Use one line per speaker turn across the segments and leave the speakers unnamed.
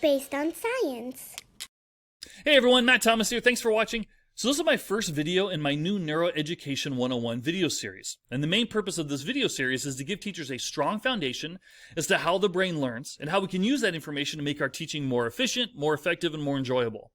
based on science.
Hey everyone, Matt Thomas here. Thanks for watching. So this is my first video in my new Neuroeducation 101 video series. And the main purpose of this video series is to give teachers a strong foundation as to how the brain learns and how we can use that information to make our teaching more efficient, more effective, and more enjoyable.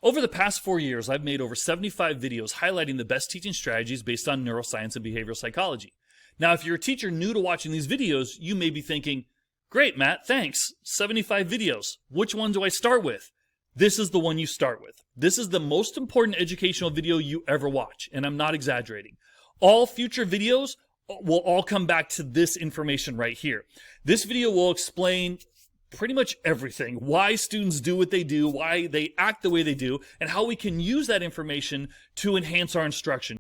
Over the past 4 years, I've made over 75 videos highlighting the best teaching strategies based on neuroscience and behavioral psychology. Now, if you're a teacher new to watching these videos, you may be thinking, great, Matt, thanks. 75 videos. Which one do I start with? This is the one you start with. This is the most important educational video you ever watch, and I'm not exaggerating. All future videos will all come back to this information right here. This video will explain pretty much everything, why students do what they do, why they act the way they do, and how we can use that information to enhance our instruction.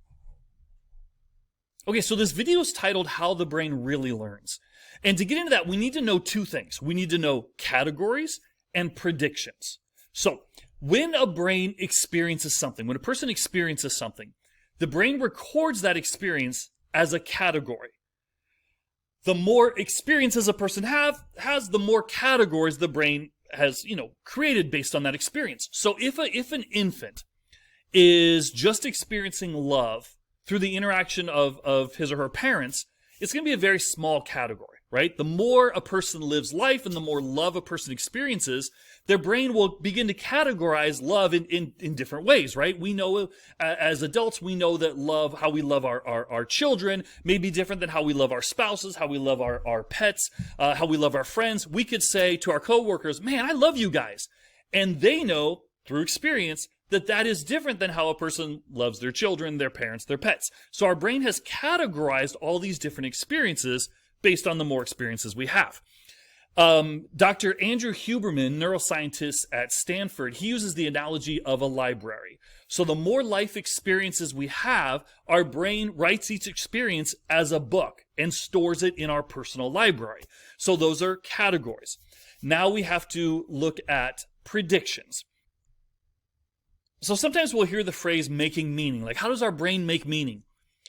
Okay, so this video is titled How the Brain Really Learns. And to get into that, we need to know two things. We need to know categories and predictions. So, when a brain experiences something, when a person experiences something, the brain records that experience as a category. The more experiences a person has, the more categories the brain has, created based on that experience. So if an infant is just experiencing love through the interaction of his or her parents, it's going to be a very small category, right? The more a person lives life and the more love a person experiences, their brain will begin to categorize love in different ways, right? We know as adults, we know that love, how we love our children may be different than how we love our spouses, how we love our pets, how we love our friends. We could say to our coworkers, man, I love you guys. And they know through experience that is different than how a person loves their children, their parents, their pets. So our brain has categorized all these different experiences based on the more experiences we have. Dr. Andrew Huberman, neuroscientist at Stanford, he uses the analogy of a library. So the more life experiences we have, our brain writes each experience as a book and stores it in our personal library. So those are categories. Now we have to look at predictions. So sometimes we'll hear the phrase making meaning. Like, how does our brain make meaning?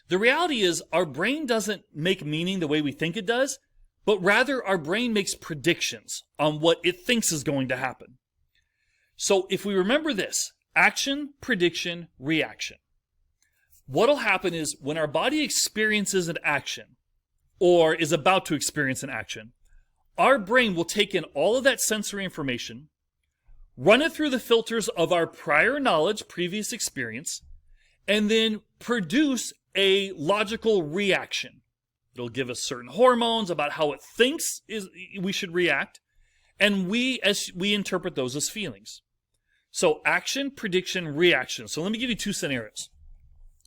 The reality is our brain doesn't make meaning the way we think it does, but rather our brain makes predictions on what it thinks is going to happen. So if we remember this, action, prediction, reaction. What'll happen is when our body experiences an action or is about to experience an action, our brain will take in all of that sensory information, run it through the filters of our prior knowledge, previous experience, and then produce a logical reaction. It'll give us certain hormones about how it thinks we should react, and we interpret those as feelings. So action, prediction, reaction. So let me give you two scenarios.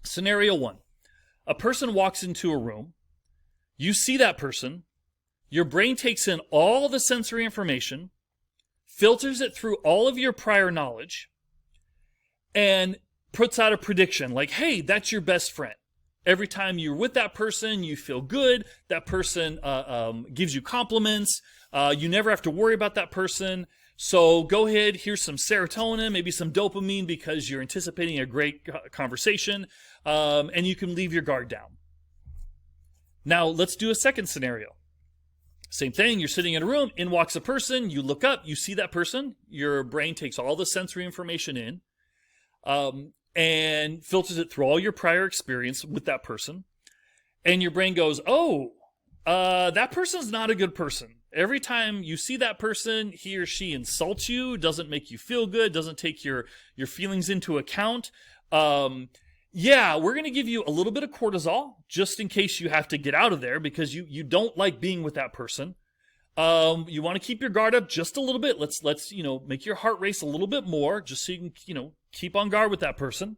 Scenario one, a person walks into a room, you see that person, your brain takes in all the sensory information, filters it through all of your prior knowledge, and puts out a prediction like, hey, that's your best friend. Every time you're with that person, you feel good. That person gives you compliments. You never have to worry about that person. So go ahead, here's some serotonin, maybe some dopamine because you're anticipating a great conversation, and you can leave your guard down. Now, let's do a second scenario. Same thing, you're sitting in a room, in walks a person, you look up, you see that person, your brain takes all the sensory information in, and filters it through all your prior experience with that person, and your brain goes, that person's not a good person. Every time you see that person, he or she insults you, doesn't make you feel good, doesn't take your feelings into account. Yeah, we're going to give you a little bit of cortisol just in case you have to get out of there because you don't like being with that person. You want to keep your guard up just a little bit. Let's make your heart race a little bit more just so you can, keep on guard with that person.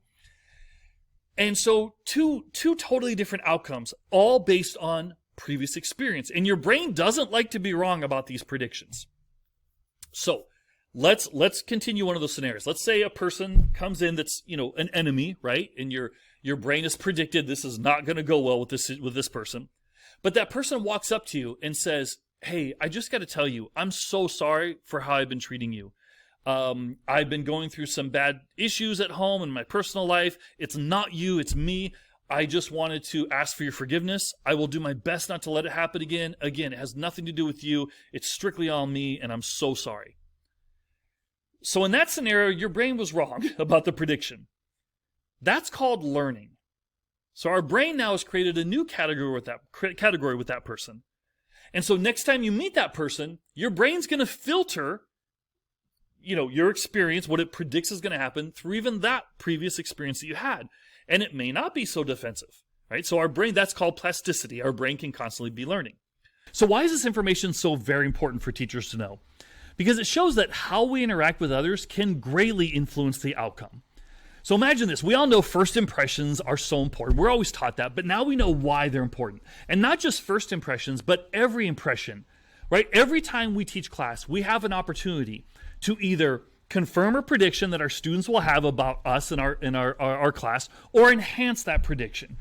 And so two totally different outcomes, all based on previous experience. And your brain doesn't like to be wrong about these predictions. So let's continue one of those scenarios. Let's say a person comes in that's, an enemy, right? And your brain has predicted this is not going to go well with this person. But that person walks up to you and says, hey, I just got to tell you, I'm so sorry for how I've been treating you. I've been going through some bad issues at home in my personal life. It's not you, it's me. I just wanted to ask for your forgiveness. I will do my best not to let it happen again. Again, it has nothing to do with you. It's strictly on me, and I'm so sorry. So in that scenario, your brain was wrong about the prediction. That's called learning. So our brain now has created a new category with that person. And so next time you meet that person, your brain's going to filter, your experience, what it predicts is going to happen through even that previous experience that you had. And it may not be so defensive, right? So our brain, that's called plasticity. Our brain can constantly be learning. So why is this information so very important for teachers to know? Because it shows that how we interact with others can greatly influence the outcome. So imagine this. We all know first impressions are so important. We're always taught that, but now we know why they're important. And not just first impressions, but every impression, right? Every time we teach class, we have an opportunity to either confirm a prediction that our students will have about us in our class, or enhance that prediction,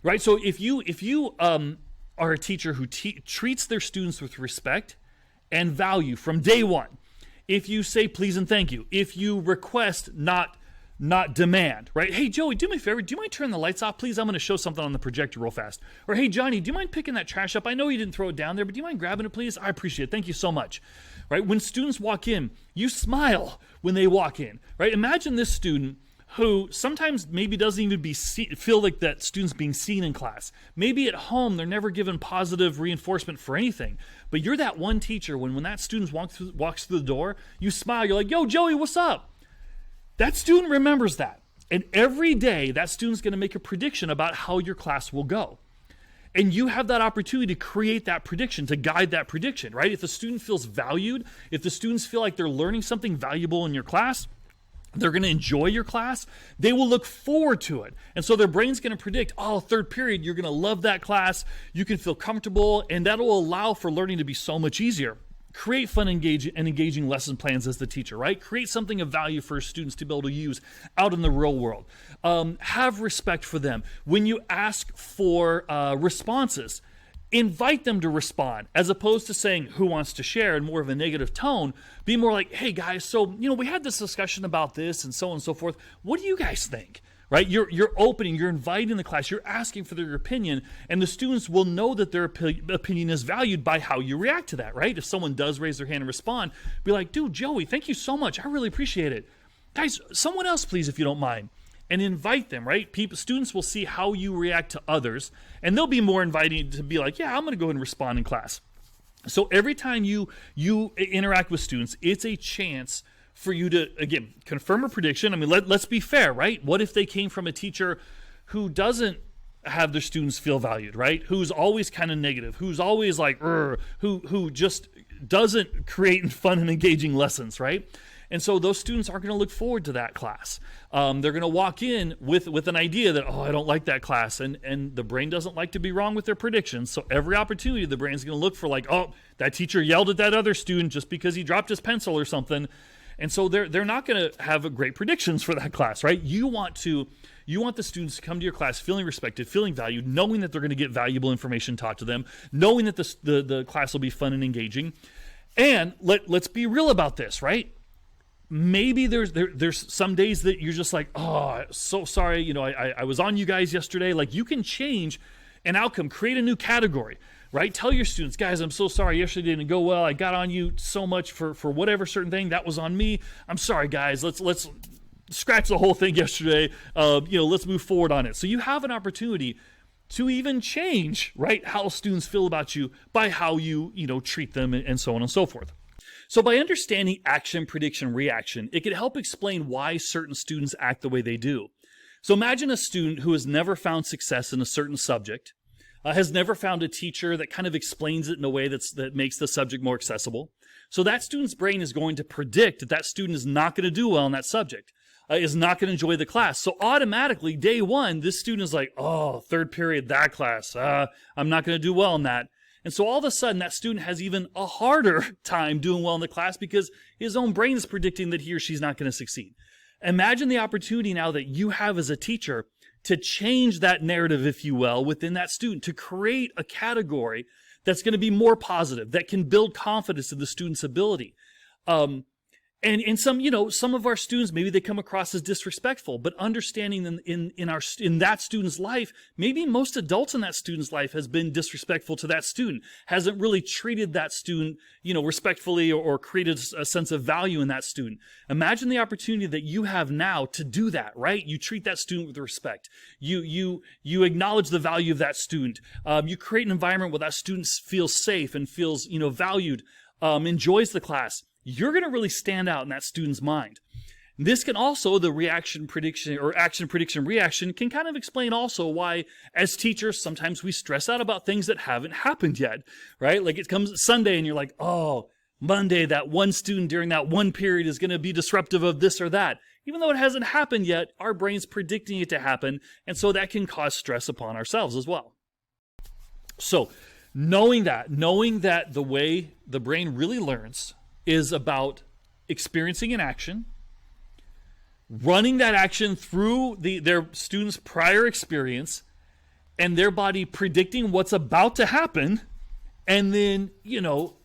right? So if you are a teacher who treats their students with respect and value from day one, if you say please and thank you, if you request, not demand, right? Hey, Joey, do me a favor. Do you mind turning the lights off, please? I'm going to show something on the projector real fast. Or, hey, Johnny, do you mind picking that trash up? I know you didn't throw it down there, but do you mind grabbing it, please? I appreciate it. Thank you so much, right? When students walk in, you smile when they walk in, right? Imagine this student who sometimes maybe doesn't even feel like that student's being seen in class. Maybe at home, they're never given positive reinforcement for anything. But you're that one teacher when that student walks through the door, you smile. You're like, yo, Joey, what's up? That student remembers that. And every day, that student's going to make a prediction about how your class will go. And you have that opportunity to create that prediction, to guide that prediction, right? If the student feels valued, if the students feel like they're learning something valuable in your class, they're going to enjoy your class, they will look forward to it. And so their brain's going to predict, third period, you're going to love that class, you can feel comfortable, and that will allow for learning to be so much easier. Create fun and engaging lesson plans as the teacher, right? Create something of value for students to be able to use out in the real world. Have respect for them. When you ask for responses, invite them to respond, as opposed to saying who wants to share in more of a negative tone. Be more like, hey guys, so we had this discussion about this and so on and so forth. What do you guys think? Right? You're opening, you're inviting the class, you're asking for their opinion, and the students will know that their opinion is valued by how you react to that, right? If someone does raise their hand and respond, be like, dude, Joey, thank you so much. I really appreciate it. Guys, someone else, please, if you don't mind. And invite them, right? Students will see how you react to others, and they'll be more inviting to be like, yeah, I'm going to go ahead and respond in class. So every time you interact with students, it's a chance for you to, again, confirm a prediction. I mean, let's be fair, right? What if they came from a teacher who doesn't have their students feel valued, right? Who's always kind of negative, who's always like, who just doesn't create fun and engaging lessons, right? And so those students aren't going to look forward to that class. They're going to walk in with an idea that, I don't like that class. And the brain doesn't like to be wrong with their predictions. So every opportunity, the brain's going to look for like, that teacher yelled at that other student just because he dropped his pencil or something. And so they're not going to have great predictions for that class, right? You want the students to come to your class feeling respected, feeling valued, knowing that they're going to get valuable information taught to them, knowing that the class will be fun and engaging. And let's be real about this, right? Maybe there's some days that you're just like, so sorry, I was on you guys yesterday. Like, you can change an outcome, create a new category, right? Tell your students, guys, I'm so sorry, yesterday didn't go well. I got on you so much for whatever certain thing that was on me. I'm sorry, guys. Let's scratch the whole thing yesterday. Let's move forward on it. So you have an opportunity to even change, right, how students feel about you by how you treat them and so on and so forth. So by understanding action, prediction, reaction, it can help explain why certain students act the way they do. So imagine a student who has never found success in a certain subject, has never found a teacher that kind of explains it in a way that makes the subject more accessible. So that student's brain is going to predict that student is not going to do well in that subject, is not going to enjoy the class. So automatically, day one, this student is like, third period, that class, I'm not going to do well in that. And so all of a sudden, that student has even a harder time doing well in the class because his own brain is predicting that he or she's not going to succeed. Imagine the opportunity now that you have as a teacher to change that narrative, if you will, within that student, to create a category that's going to be more positive, that can build confidence in the student's ability. And And some of our students, maybe they come across as disrespectful, but understanding in that student's life, maybe most adults in that student's life has been disrespectful to that student, hasn't really treated that student, respectfully or created a sense of value in that student. Imagine the opportunity that you have now to do that, right? You treat that student with respect. You acknowledge the value of that student. You create an environment where that student feels safe and feels, valued, enjoys the class. You're going to really stand out in that student's mind. This can also, the reaction prediction or action prediction reaction can kind of explain also why as teachers, sometimes we stress out about things that haven't happened yet, right? Like it comes Sunday and you're like, oh, Monday, that one student during that one period is going to be disruptive of this or that. Even though it hasn't happened yet, our brain's predicting it to happen. And so that can cause stress upon ourselves as well. So knowing that the way the brain really learns is about experiencing an action, running that action through their students' prior experience, and their body predicting what's about to happen, and then,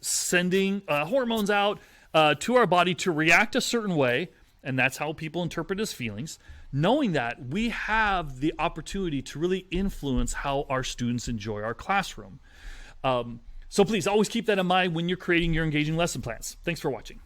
sending hormones out to our body to react a certain way, and that's how people interpret as feelings. Knowing that, we have the opportunity to really influence how our students enjoy our classroom. So please always keep that in mind when you're creating your engaging lesson plans. Thanks for watching.